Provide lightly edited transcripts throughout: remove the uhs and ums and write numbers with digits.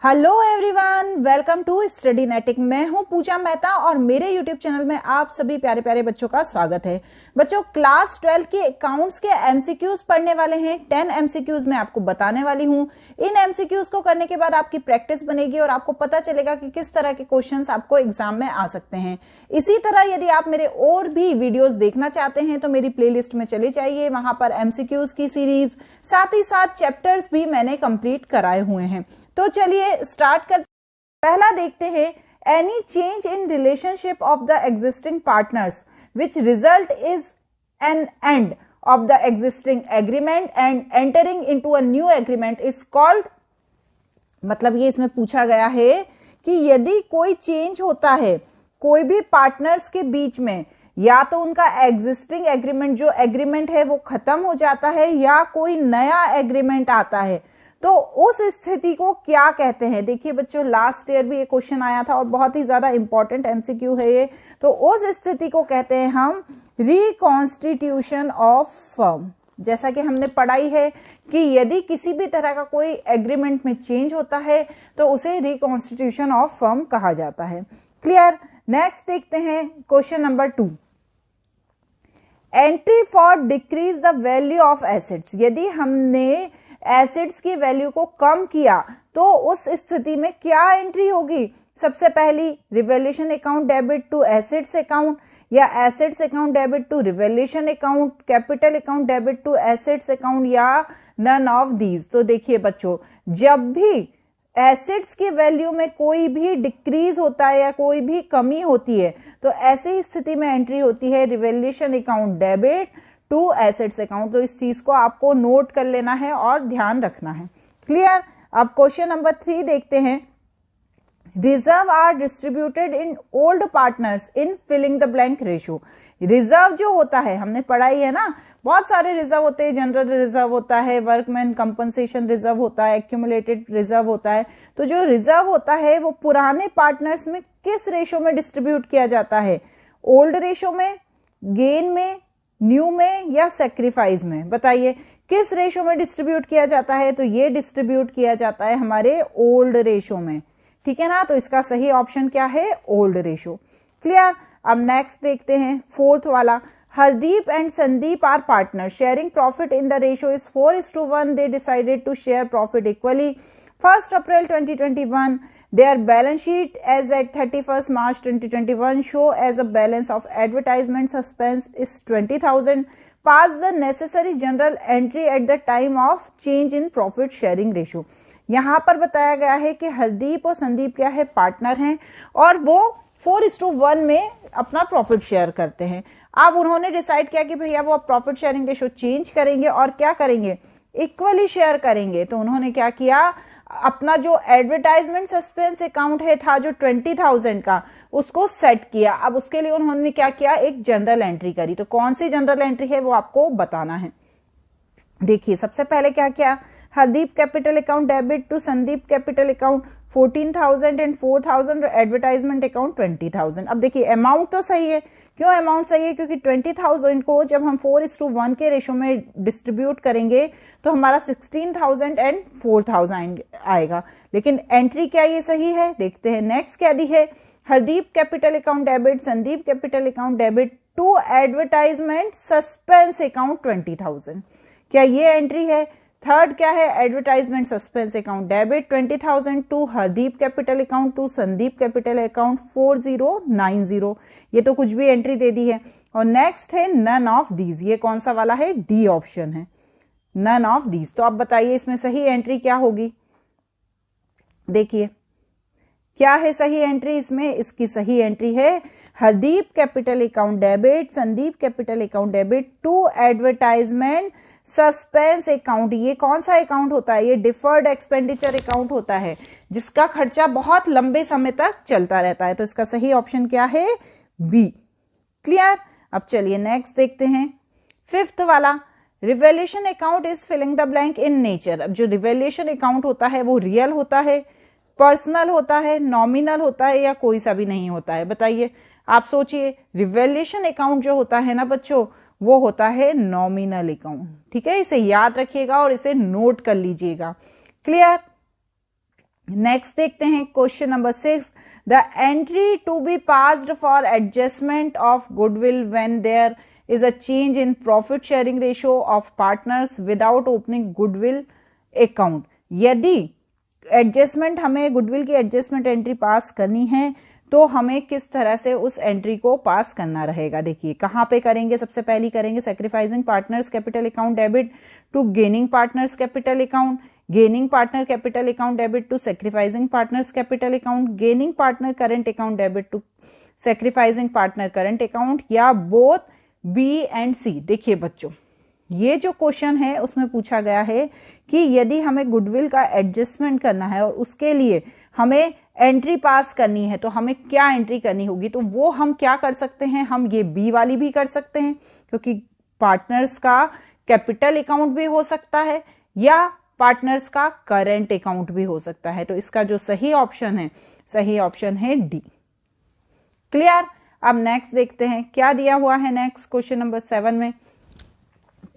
Hello everyone, welcome to Studynetic. मैं हूं पूजा मेहता और मेरे यूट्यूब चैनल में आप सभी प्यारे प्यारे बच्चों का स्वागत है। बच्चों, क्लास 12 के अकाउंट्स के एमसीक्यूज पढ़ने वाले हैं। 10 एमसीक्यूज मैं आपको बताने वाली हूं। इन एमसीक्यूज को करने के बाद आपकी प्रैक्टिस बनेगी और आपको पता चलेगा कि किस तरह के क्वेश्चंस आपको एग्जाम में आ सकते हैं। इसी तरह यदि आप मेरे और भी वीडियोज देखना चाहते हैं तो मेरी प्लेलिस्ट में चले जाइए, वहां पर एमसीक्यूज की सीरीज साथ ही साथ चैप्टर्स भी मैंने कंप्लीट कराए हुए हैं। तो चलिए स्टार्ट कर। पहला देखते हैं, any change in relationship of the existing partners which result is an end of the existing agreement and entering into a new agreement is called. मतलब ये इसमें पूछा गया है कि यदि कोई चेंज होता है कोई भी पार्टनर्स के बीच में, या तो उनका एग्जिस्टिंग एग्रीमेंट जो एग्रीमेंट है वो खत्म हो जाता है या कोई नया एग्रीमेंट आता है, तो उस स्थिति को क्या कहते हैं। देखिए बच्चों, लास्ट ईयर भी ये क्वेश्चन आया था और बहुत ही ज्यादा इंपॉर्टेंट एमसीक्यू है ये। तो उस स्थिति को कहते हैं हम रिकॉन्स्टिट्यूशन ऑफ फर्म। जैसा कि हमने पढ़ाई है कि यदि किसी भी तरह का कोई एग्रीमेंट में चेंज होता है तो उसे रिकॉन्स्टिट्यूशन ऑफ फर्म कहा जाता है। क्लियर। नेक्स्ट देखते हैं question number 2। Entry for decrease the value of assets. यदि हमने एसेट्स की वैल्यू को कम किया तो उस स्थिति में क्या एंट्री होगी। सबसे पहली, revaluation account debit to assets account, या assets account debit to revaluation account, capital account debit to assets account, या नन ऑफ दीज। तो देखिए बच्चों, जब भी एसेट्स की वैल्यू में कोई भी डिक्रीज होता है या कोई भी कमी होती है तो ऐसी स्थिति में एंट्री होती है revaluation account debit to assets account. तो इस चीज को आपको नोट कर लेना है और ध्यान रखना है। क्लियर। अब क्वेश्चन नंबर 3 देखते हैं। Reserve are distributed in old partners in filling the blank ratio. Reserve जो होता है, हमने पढ़ाई है ना, बहुत सारे रिजर्व होते हैं। जनरल रिजर्व होता है, वर्कमैन कंपनसेशन रिजर्व होता है, एक्यूमुलेटेड रिजर्व होता है। तो जो रिजर्व होता है वो पुराने पार्टनर्स में किस रेशो में डिस्ट्रीब्यूट किया जाता है। ओल्ड रेशो में, गेन में, न्यू में, या सेक्रीफाइस में। बताइए किस रेशो में डिस्ट्रीब्यूट किया जाता है। तो ये डिस्ट्रीब्यूट किया जाता है हमारे ओल्ड रेशो में। ठीक है ना। तो इसका सही ऑप्शन क्या है, ओल्ड रेशो। क्लियर। अब नेक्स्ट देखते हैं 4th वाला। Hardeep and Sandeep are partner sharing profit in the ratio is 4:1। They decided to share profit equally. 1 April 2021 their balance sheet as at 31st March 2021 show as a balance of advertisement suspense is 20,000. Pass the necessary journal entry at the time of change in profit sharing ratio. यहां पर बताया गया है कि हरदीप और संदीप क्या है, partner हैं और वो 4:1 में अपना प्रॉफिट शेयर करते हैं। अब उन्होंने डिसाइड किया कि भैया वो प्रॉफिट शेयरिंग रेशो चेंज करेंगे और क्या करेंगे, इक्वली शेयर करेंगे। तो उन्होंने क्या किया, अपना जो एडवर्टाइजमेंट सस्पेंस अकाउंट है था जो 20,000 का, उसको सेट किया। अब उसके लिए उन्होंने क्या किया, एक जनरल एंट्री करी। तो कौन सी जनरल एंट्री है वो आपको बताना है। देखिए सबसे पहले क्या किया, Hardeep capital account debit to Sandeep capital account 14,000 and 4,000, advertisement account 20,000। अब देखिए अमाउंट तो सही है। क्यों अमाउंट सही है, क्योंकि 20,000 को जब हम 4:1 के रेशो में डिस्ट्रीब्यूट करेंगे तो हमारा 16,000 एंड 4,000 आएगा। लेकिन एंट्री क्या ये सही है, देखते हैं नेक्स्ट क्या दी है। Hardeep capital account debit Sandeep capital account debit to advertisement suspense account 20,000। क्या ये एंट्री है। थर्ड क्या है, advertisement suspense account debit 20,000 to Hardeep capital account to Sandeep capital account 4090। ये तो कुछ भी एंट्री दे दी है। और नेक्स्ट है नन ऑफ दीज। ये कौन सा वाला है, डी ऑप्शन है, नन ऑफ दीज। तो आप बताइए इसमें सही एंट्री क्या होगी। देखिए क्या है सही एंट्री इसमें, इसकी सही एंट्री है Hardeep capital account debit Sandeep capital account debit to advertisement suspense account. ये कौन सा अकाउंट होता है, ये डिफर्ड एक्सपेंडिचर अकाउंट होता है जिसका खर्चा बहुत लंबे समय तक चलता रहता है। तो इसका सही ऑप्शन क्या है, बी। क्लियर। अब चलिए नेक्स्ट देखते हैं 5th वाला। Revaluation account is filling the blank in nature. अब जो रिवैल्यूएशन अकाउंट होता है वो रियल होता है, पर्सनल होता है, नॉमिनल होता है, या कोई सा भी नहीं होता है। बताइए आप सोचिए। रिवैल्यूएशन अकाउंट जो होता है ना बच्चों, वो होता है नॉमिनल अकाउंट। ठीक है, इसे याद रखिएगा और इसे नोट कर लीजिएगा। क्लियर। नेक्स्ट देखते हैं question number 6, the entry to be passed for adjustment of goodwill when there is a change in profit sharing ratio of partners without opening goodwill account. यदि एडजस्टमेंट, हमें गुडविल की adjustment entry pass करनी है तो हमें किस तरह से उस एंट्री को पास करना रहेगा। देखिए कहां पे करेंगे, सबसे पहली करेंगे sacrificing partners capital account debit to gaining partners capital account, gaining partner capital account debit to sacrificing partners capital account, gaining partner current account debit to sacrificing partner current account, या बोथ बी एंड सी। देखिए बच्चों, ये जो question है उसमें पूछा गया है कि यदि हमें गुडविल का एडजस्टमेंट करना है और उसके लिए हमें एंट्री पास करनी है तो हमें क्या एंट्री करनी होगी। तो वो हम क्या कर सकते हैं, हम ये बी वाली भी कर सकते हैं क्योंकि पार्टनर्स का कैपिटल अकाउंट भी हो सकता है या पार्टनर्स का करंट अकाउंट भी हो सकता है। तो इसका जो सही ऑप्शन है डी। क्लियर। अब नेक्स्ट देखते हैं क्या दिया हुआ है नेक्स्ट क्वेश्चन नंबर 7 में।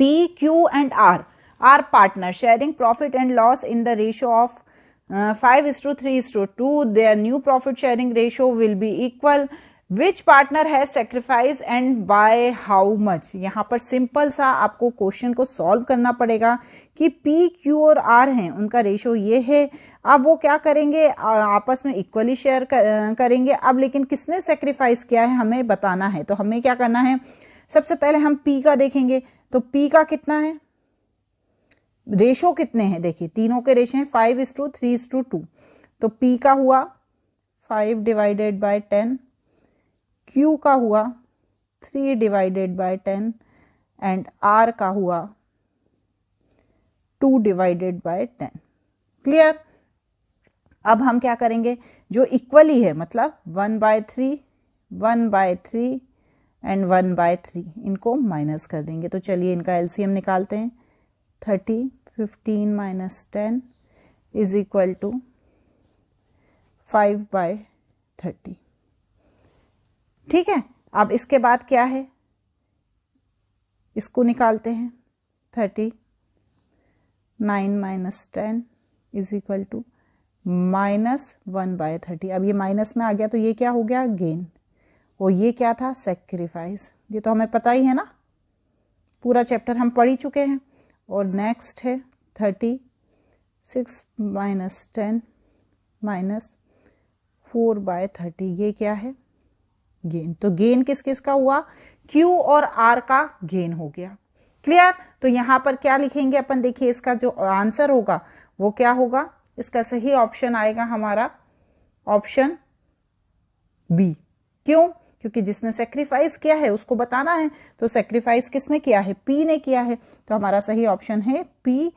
P, Q and R are partners sharing profit and loss in the ratio of 5:3:2. Their new profit sharing ratio will be equal. Which partner has sacrificed and by how much? यहाँ पर simple सा आपको question को solve करना पड़ेगा कि P, Q और R हैं, उनका रेशो ये है। अब वो क्या करेंगे, आपस में इक्वली शेयर करेंगे। अब लेकिन किसने सेक्रीफाइस किया है हमें बताना है। तो हमें क्या करना है, सबसे पहले हम P का देखेंगे। तो P का कितना है, रेशो कितने हैं, देखिए तीनों के रेशो हैं 5:3:2। तो P का हुआ 5/10, Q का हुआ 3/10 एंड R का हुआ 2/10। क्लियर। अब हम क्या करेंगे, जो इक्वली है मतलब 1/3, 1/3 एंड 1/3, इनको माइनस कर देंगे। तो चलिए इनका एलसीएम निकालते हैं। 30, 15 - 10 इज इक्वल टू 5/30। ठीक है। अब इसके बाद क्या है, इसको निकालते हैं। 39 - 10 इज इक्वल टू -1/30। अब ये माइनस में आ गया तो ये क्या हो गया, गेन, और ये क्या था, सेक्रीफाइस। ये तो हमें पता ही है ना, पूरा चैप्टर हम पढ़ ही चुके हैं। और नेक्स्ट है 36 - 10 -4/30, ये क्या है, गेन। तो गेन किस किस का हुआ, Q और R का गेन हो गया। क्लियर। तो यहां पर क्या लिखेंगे अपन, देखिए इसका जो आंसर होगा वो क्या होगा, इसका सही ऑप्शन आएगा हमारा ऑप्शन बी। क्यों, क्योंकि जिसने सेक्रीफाइस किया है उसको बताना है। तो सेक्रीफाइस किसने किया है, P ने किया है। तो हमारा सही ऑप्शन है P,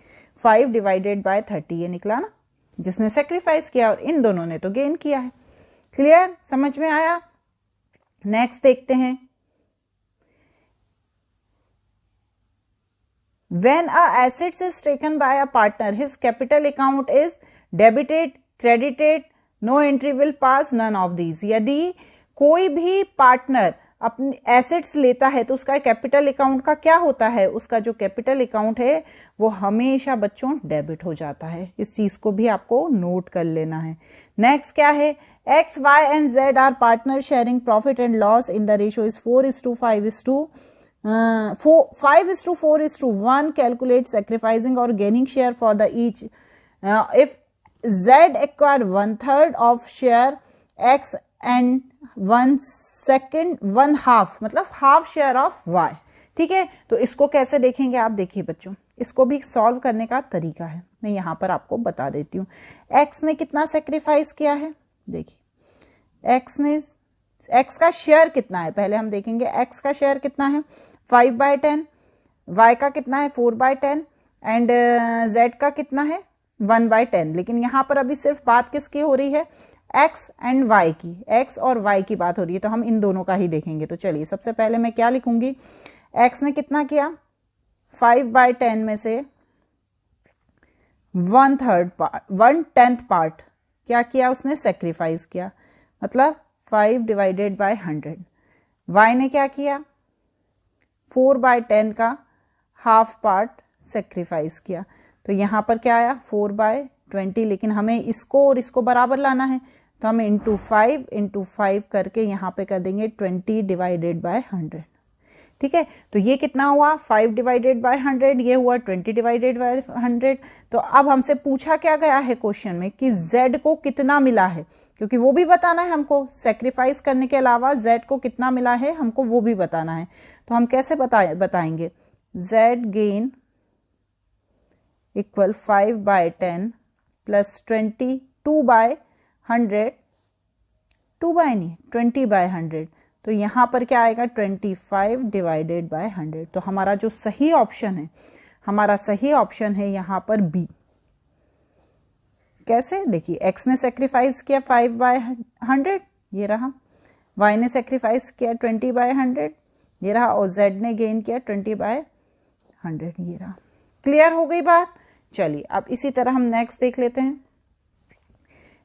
5/30। ये निकला ना, जिसने सेक्रीफाइस किया, और इन दोनों ने तो गेन किया है। क्लियर, समझ में आया। नेक्स्ट देखते हैं। When a assets is taken by a partner, his capital account is debited, credited, no entry will pass, none of these. यदि कोई भी पार्टनर अपने एसेट्स लेता है तो उसका कैपिटल अकाउंट का क्या होता है, उसका जो कैपिटल अकाउंट है वो हमेशा बच्चों डेबिट हो जाता है। इस चीज को भी आपको नोट कर लेना है। नेक्स्ट क्या है, X, Y and Z are partner sharing profit and loss in the ratio is 5:4:1. Calculate sacrificing or gaining share for the each. If Z acquire 1/3 of share X and 1/2 मतलब half share of Y। ठीक है। तो इसको कैसे देखेंगे आप, देखिए बच्चों, इसको भी सॉल्व करने का तरीका है, मैं यहां पर आपको बता देती हूँ। X ने कितना सेक्रीफाइस किया है, देखिए X का शेयर कितना है, पहले हम देखेंगे X का शेयर कितना है 5/10, Y का कितना है 4/10 एंड Z का कितना है 1/10। लेकिन यहां पर अभी सिर्फ बात किसकी हो रही है, X एंड Y की, X और Y की बात हो रही है। तो हम इन दोनों का ही देखेंगे। तो चलिए सबसे पहले मैं क्या लिखूंगी, X ने कितना किया 5/10 में से 1/10 पार्ट क्या किया, उसने सेक्रीफाइस किया, मतलब 5/100। Y ने क्या किया 4/10 का हाफ पार्ट सेक्रीफाइस किया। तो यहां पर क्या आया 4/10 20, लेकिन हमें इसको और इसको बराबर लाना है, तो हम इंटू 5 करके यहाँ पे कर देंगे 20 डिवाइडेड बाय 100। ठीक है, तो ये कितना हुआ 5 डिवाइडेड बाय 100, ये हुआ 20 डिवाइडेड बाय 100। तो अब हमसे पूछा क्या गया है क्वेश्चन में कि z को कितना मिला है, क्योंकि वो भी बताना है हमको, सेक्रीफाइस करने के अलावा z को कितना मिला है हमको वो भी बताना है। तो हम कैसे बताएंगे, z गेन इक्वल 5/10 प्लस 20 2/100, 2/नहीं 20/100, तो यहां पर क्या आएगा 25 डिवाइडेड बाय 100। तो हमारा जो सही ऑप्शन है, हमारा सही ऑप्शन है यहां पर बी। कैसे, देखिए x ने सेक्रीफाइस किया 5/100, ये रहा, y ने सेक्रीफाइस किया 20/100, ये रहा, और z ने गेन किया 20/100, ये रहा। क्लियर हो गई बात। चलिए अब इसी तरह हम नेक्स्ट देख लेते हैं।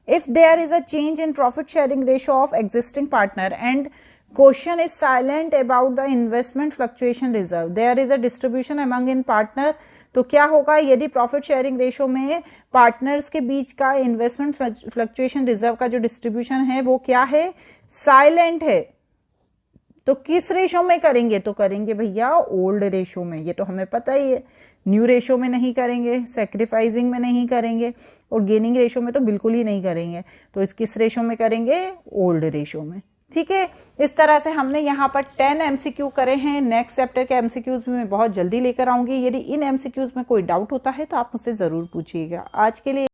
If there is a change in profit sharing ratio of existing partner and question is silent about the investment fluctuation reserve, there is a distribution among in partner, तो क्या होगा यदि प्रॉफिट शेयरिंग रेशो में partners के बीच का investment fluctuation reserve का जो distribution है वो क्या है, साइलेंट है। तो किस रेशो में करेंगे, तो करेंगे भैया ओल्ड रेशो में, ये तो हमें पता ही है। न्यू रेशो में नहीं करेंगे, सेक्रीफाइसिंग में नहीं करेंगे, और गेनिंग रेशो में तो बिल्कुल ही नहीं करेंगे। तो इस किस रेशो में करेंगे, ओल्ड रेशो में। ठीक है, इस तरह से हमने यहाँ पर 10 एमसीक्यू करे हैं। नेक्स्ट चैप्टर के एमसीक्यूज भी मैं बहुत जल्दी लेकर आऊंगी। यदि इन एमसीक्यूज में कोई डाउट होता है तो आप मुझसे जरूर पूछिएगा। आज के लिए